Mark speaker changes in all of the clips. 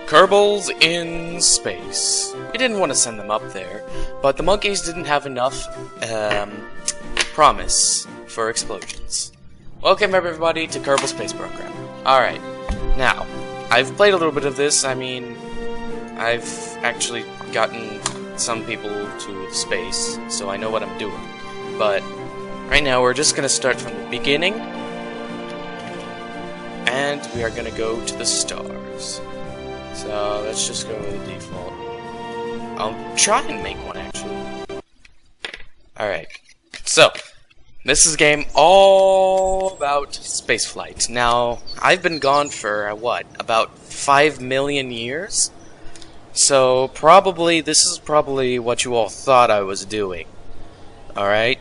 Speaker 1: Kerbals in space. We didn't want to send them up there, but the monkeys didn't have enough promise for explosions. Welcome everybody to Kerbal Space Program. Alright, now, I've played a little bit of this. I mean, I've actually gotten some people to space, so I know what I'm doing. But right now we're just going to start from the beginning, and we are going to go to the stars. So let's just go with the default. I'll try and make one actually. Alright, so this is a game all about spaceflight. Now, I've been gone for, what, about 5 million years? So, this is probably what you all thought I was doing. Alright?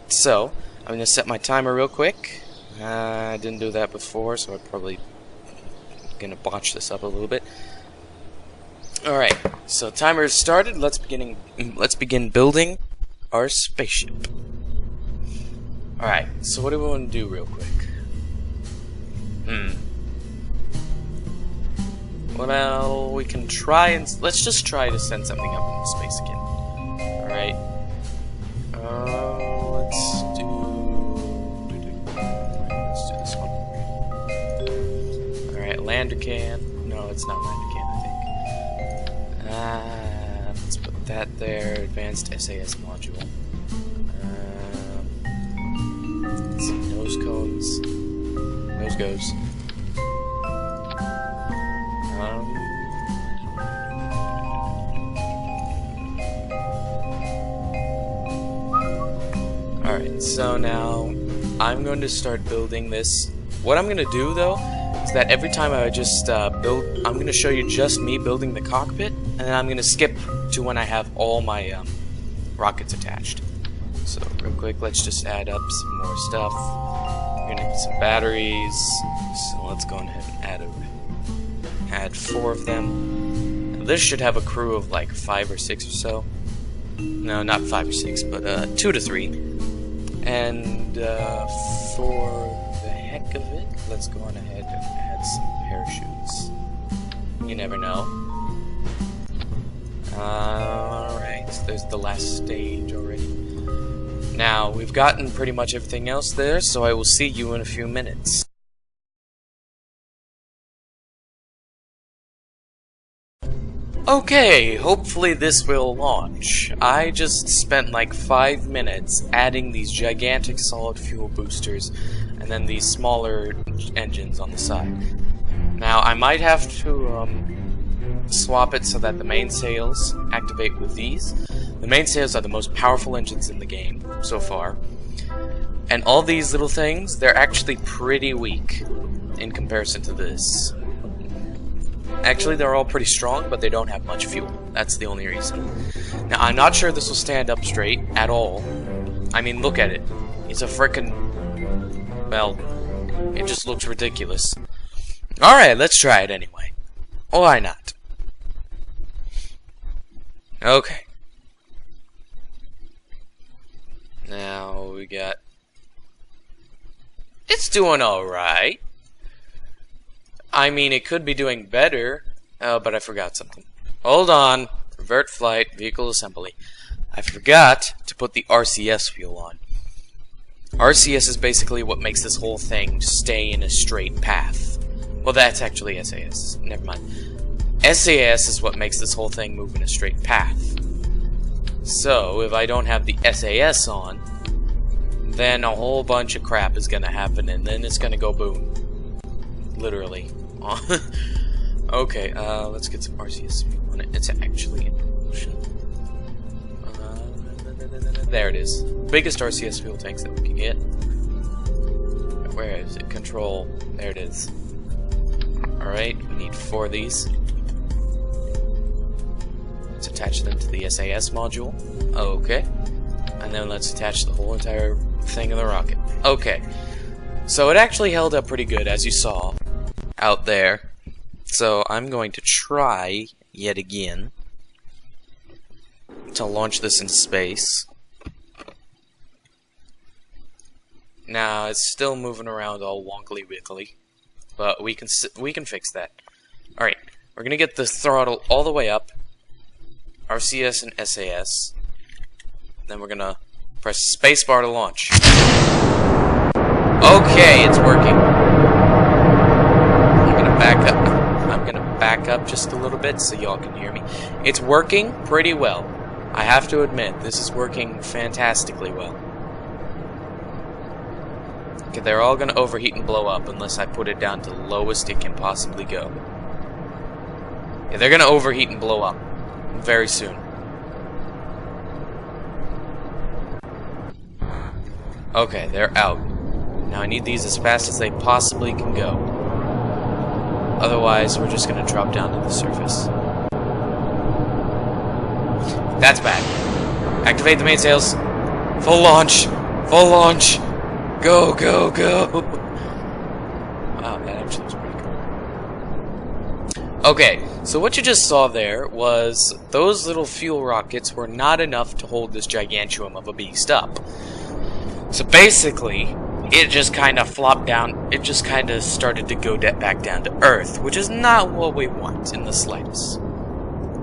Speaker 1: So, I'm going to set my timer real quick. I didn't do that before, so I'm probably going to botch this up a little bit. Alright, so timer is started. Let's begin building our spaceship. Alright, so what do we want to do real quick? Well, we can try and... let's just try to send something up into space again. Alright. Let's do this one. Alright, lander can. No, it's not lander can, I think. Let's put that there. Advanced SAS module. Let's see, nose cones. Nose goes. Alright, so now I'm going to start building this. What I'm going to do though is that every time I just I'm going to show you just me building the cockpit, and then I'm going to skip to when I have all my rockets attached. So real quick, let's just add up some more stuff. We're going to need some batteries, so let's go ahead and add 4 of them. Now, this should have a crew of like 5 or 6 or so. No, not 5 or 6, but 2 to 3. And for the heck of it, let's go on ahead and add some parachutes. You never know. Alright, so there's the last stage already. Now, we've gotten pretty much everything else there, so I will see you in a few minutes. Okay, hopefully this will launch. I just spent like 5 minutes adding these gigantic solid fuel boosters and then these smaller engines on the side. Now, I might have to swap it so that the mainsails activate with these. The mainsails are the most powerful engines in the game so far. And all these little things, they're actually pretty weak in comparison to this. Actually, they're all pretty strong, but they don't have much fuel. That's the only reason. Now, I'm not sure this will stand up straight at all. I mean, look at it. It's a frickin'... well, it just looks ridiculous. Alright, let's try it anyway. Why not? Okay. Now, we got... it's doing alright. I mean, it could be doing better. Oh, but I forgot something. Hold on. Revert flight, vehicle assembly. I forgot to put the RCS fuel on. RCS is basically what makes this whole thing stay in a straight path. Well, that's actually SAS. Never mind. SAS is what makes this whole thing move in a straight path. So, if I don't have the SAS on, then a whole bunch of crap is gonna happen, and then it's gonna go boom. Literally. Okay, let's get some RCS fuel on it. It's actually in promotion. There it is. Biggest RCS fuel tanks that we can get. Where is it? Control. There it is. Alright, we need 4 of these. Let's attach them to the SAS module. Okay. And then let's attach the whole entire thing of the rocket. Okay. So it actually held up pretty good, as you saw out there. So I'm going to try yet again to launch this in space. Now it's still moving around all wonkly wiggly, but we can fix that. All right, We're gonna get the throttle all the way up, RCS and SAS. Then we're gonna press spacebar to launch. Okay, it's working. I'm gonna back up just a little bit so y'all can hear me. It's working pretty well. I have to admit, this is working fantastically well. Okay, they're all gonna overheat and blow up unless I put it down to the lowest it can possibly go. Yeah, they're gonna overheat and blow up very soon. Okay, they're out. Now I need these as fast as they possibly can go. Otherwise, we're just gonna drop down to the surface. That's bad. Activate the mainsails. Full launch. Full launch. Go, go, go. Wow, that actually was pretty cool. Okay, so what you just saw there was those little fuel rockets were not enough to hold this gigantuum of a beast up. So basically, it just kind of flopped down. It just kind of started to go back down to Earth, which is not what we want in the slightest.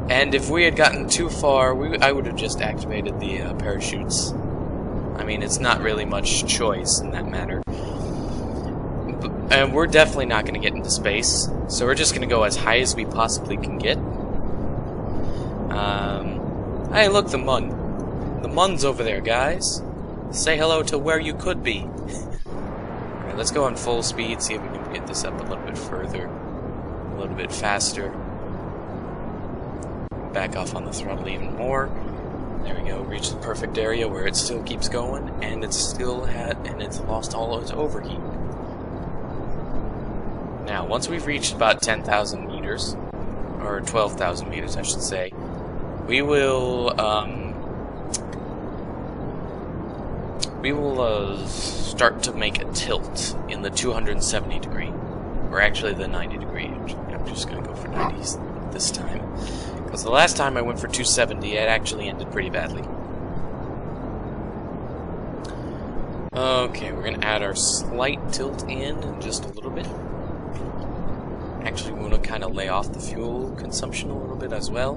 Speaker 1: And if we had gotten too far, I would have just activated the parachutes. I mean, it's not really much choice in that matter. And we're definitely not going to get into space, so we're just going to go as high as we possibly can get. Hey, look, the Mun. The Mun's over there, guys. Say hello to where you could be. Alright, let's go on full speed, see if we can get this up a little bit further, a little bit faster. Back off on the throttle even more. There we go, reach the perfect area where it still keeps going, and it's lost all of its overheat. Now, once we've reached about 10,000 meters, or 12,000 meters, I should say, we will start to make a tilt in the 270 degree, or actually the 90 degree. I'm just going to go for 90s this time. Because the last time I went for 270, it actually ended pretty badly. Okay, we're going to add our slight tilt in just a little bit. Actually, we want to kind of lay off the fuel consumption a little bit as well,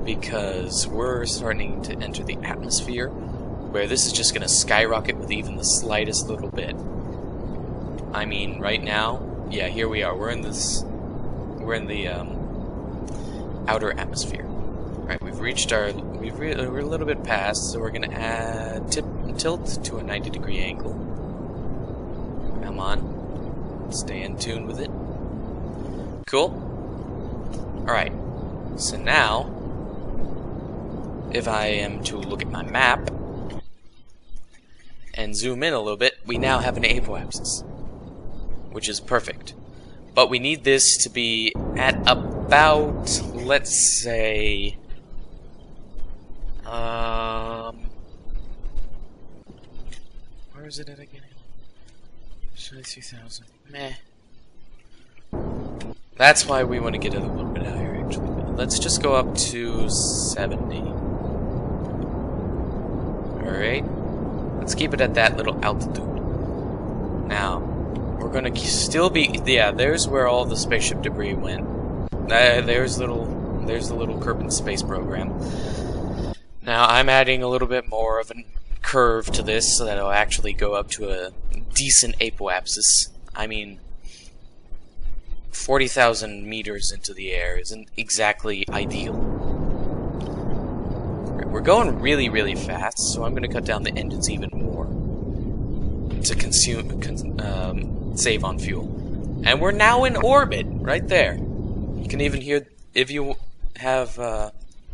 Speaker 1: because we're starting to enter the atmosphere, where this is just going to skyrocket with even the slightest little bit. I mean, right now, yeah, here we are. We're in the outer atmosphere. Alright, we've reached our... we're a little bit past, so we're going to add tilt to a 90 degree angle. Come on. Stay in tune with it. Cool. Alright. So now, if I am to look at my map and zoom in a little bit, we now have an apoapsis, which is perfect. But we need this to be at about, let's say, where is it at again? 23,000. Meh. That's why we want to get it a little bit higher, actually. Let's just go up to 70. Alright. Let's keep it at that little altitude. Now, we're going to still be... yeah, there's where all the spaceship debris went. There's the little Kerbal space program. Now, I'm adding a little bit more of a curve to this so that it'll actually go up to a decent apoapsis. I mean... 40,000 meters into the air isn't exactly ideal. Right, we're going really, really fast, so I'm going to cut down the engines even more to save on fuel. And we're now in orbit, right there. You can even hear, if you have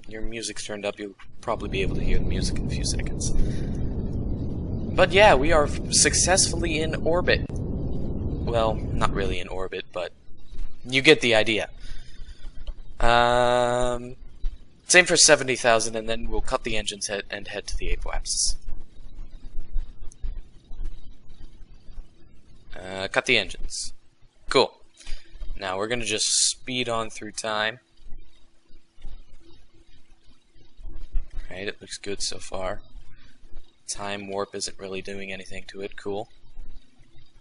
Speaker 1: your music turned up, you'll probably be able to hear the music in a few seconds. But yeah, we are successfully in orbit. Well, not really in orbit, but you get the idea. Same for 70,000, and then we'll cut the engines and head to the apoapsis. Cut the engines. Cool. Now we're gonna just speed on through time. Alright, it looks good so far. Time warp isn't really doing anything to it. Cool.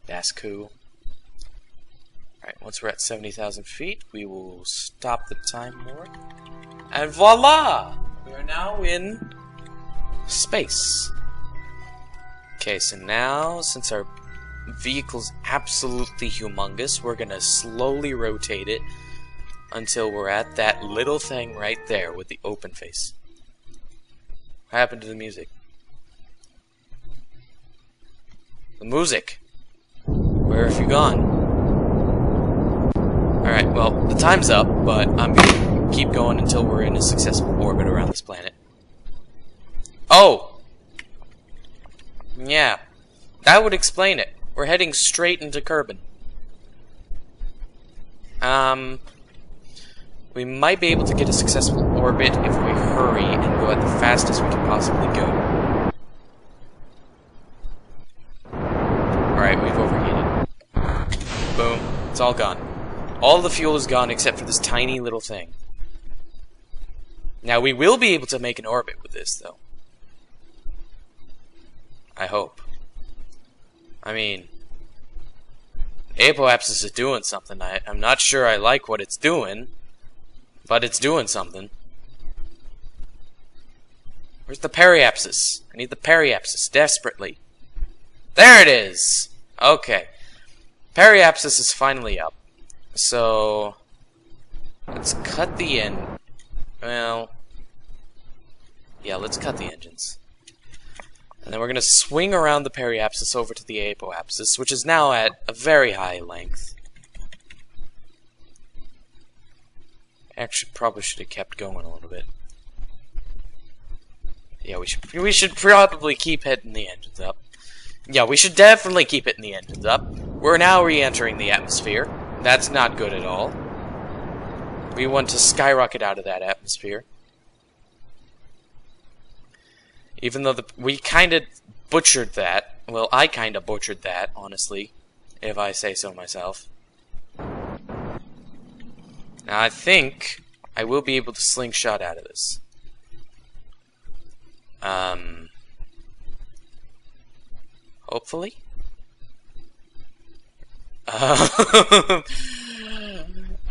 Speaker 1: That's cool. Alright, Once we're at 70,000 feet, we will stop the time warp. And voila! We are now in space. Okay, so now, since our vehicle's absolutely humongous, we're gonna slowly rotate it until we're at that little thing right there with the open face. What happened to the music? The music! Where have you gone? Alright, well, the time's up, but I'm gonna keep going until we're in a successful orbit around this planet. Oh! Yeah, that would explain it. We're heading straight into Kerbal. We might be able to get a successful orbit if we hurry and go at the fastest we can possibly go. Alright, we've overheated. Boom. It's all gone. All the fuel is gone except for this tiny little thing. Now, we will be able to make an orbit with this, though. I hope. I mean, Apoapsis is doing something. I'm not sure I like what it's doing, but it's doing something. Where's the periapsis? I need the periapsis desperately. There it is! Okay. Periapsis is finally up. So, let's cut the end. Well, yeah, let's cut the engines. And then we're going to swing around the periapsis over to the apoapsis, which is now at a very high length. Actually, probably should have kept going a little bit. Yeah, we should probably keep hitting the engines up. Yeah, we should definitely keep hitting the engines up. We're now re-entering the atmosphere. That's not good at all. We want to skyrocket out of that atmosphere. Even though we kind of butchered that. Well, I kind of butchered that, honestly, if I say so myself. Now, I think I will be able to slingshot out of this. Hopefully.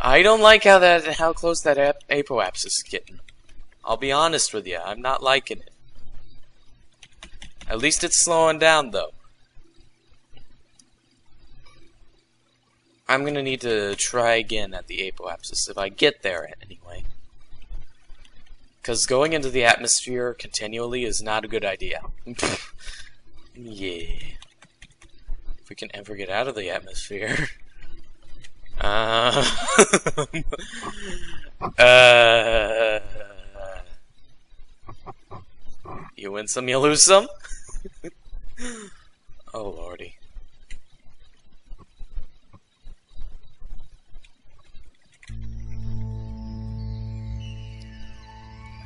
Speaker 1: I don't like how close that apoapsis is getting. I'll be honest with you, I'm not liking it. At least it's slowing down, though. I'm gonna need to try again at the apoapsis, if I get there anyway. Because going into the atmosphere continually is not a good idea. Yeah. If we can ever get out of the atmosphere. You win some, you lose some? Oh, lordy.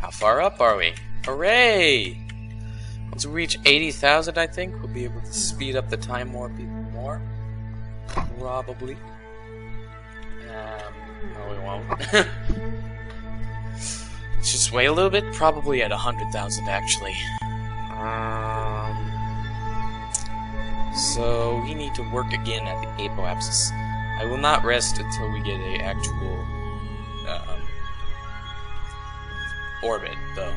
Speaker 1: How far up are we? Hooray! Once we reach 80,000, I think, we'll be able to speed up the time warp even more. Probably. No, we won't. Let's just wait a little bit. Probably at 100,000, actually. So, we need to work again at the apoapsis. I will not rest until we get an actual orbit, though.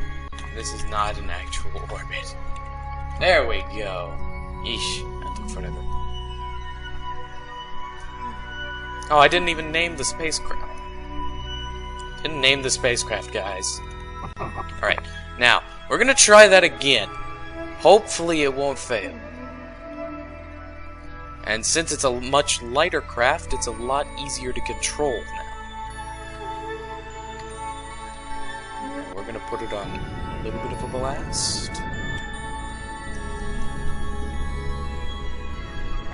Speaker 1: This is not an actual orbit. There we go. Yeesh, that took forever. Oh, I didn't even name the spacecraft. Didn't name the spacecraft, guys. Alright, now, we're gonna try that again. Hopefully it won't fail. And since it's a much lighter craft, it's a lot easier to control now. And we're gonna put it on a little bit of a blast.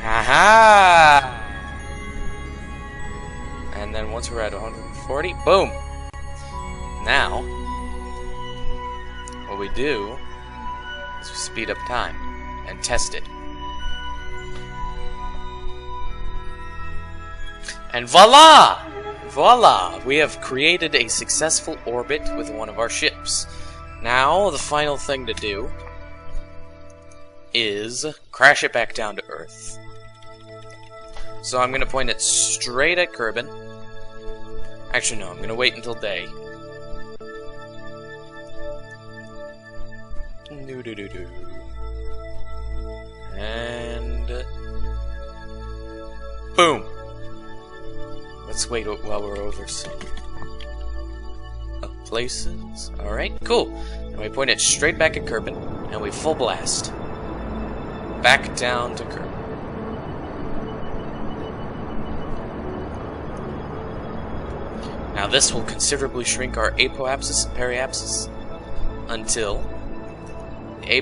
Speaker 1: Aha! And then once we're at 140, boom! Now, what we do is we speed up time and test it. And voila! Voila! We have created a successful orbit with one of our ships. Now, the final thing to do is crash it back down to Earth. So I'm gonna point it straight at Kerbin. Actually, no, I'm gonna wait until day. Do-do-do-do. And... boom! Let's wait while we're over some places. Alright, cool. And we point it straight back at Kerbin, and we full blast. Back down to Kerbin. Now this will considerably shrink our apoapsis and periapsis until the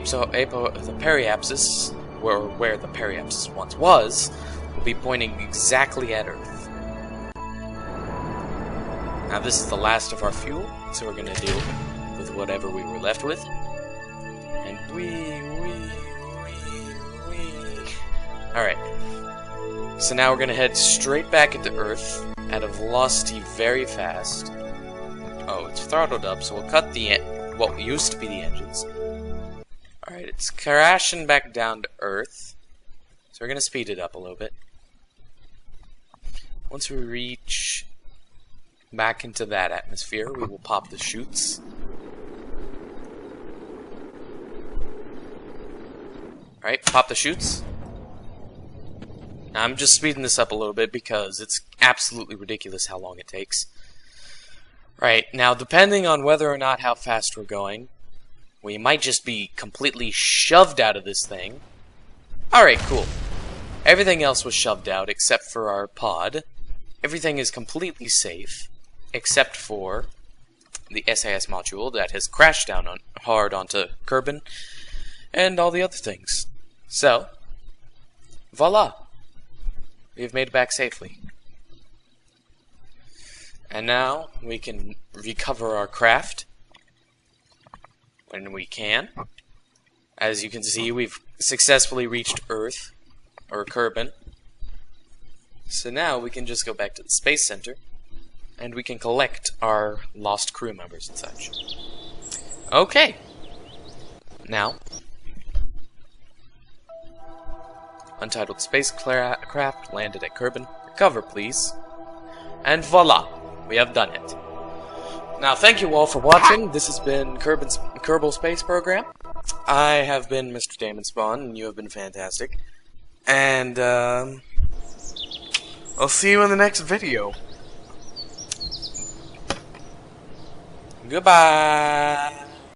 Speaker 1: periapsis, where the periapsis once was, will be pointing exactly at Earth. Now this is the last of our fuel, so we're gonna deal with whatever we were left with. And Alright. So now we're gonna head straight back into Earth at a velocity very fast. Oh, it's throttled up, so we'll cut what used to be the engines. Alright, it's crashing back down to Earth. So we're gonna speed it up a little bit. Once we reach back into that atmosphere, we will pop the chutes. Alright, pop the chutes. Now, I'm just speeding this up a little bit because it's absolutely ridiculous how long it takes. Right, now depending on whether or not how fast we're going, we might just be completely shoved out of this thing. Alright, cool. Everything else was shoved out except for our pod. Everything is completely safe, except for the SAS module that has crashed down hard onto Kerbin, and all the other things. So, voila! We have made it back safely. And now we can recover our craft when we can. As you can see, we've successfully reached Earth, or Kerbin. So now we can just go back to the Space Center, and we can collect our lost crew members and such. Okay. Now, Untitled spacecraft landed at Kerbin. Recover, please. And voila! We have done it. Now, thank you all for watching. This has been Kerbal Space Program. I have been Mrdaemonspawn, and you have been fantastic. And, I'll see you in the next video. Goodbye!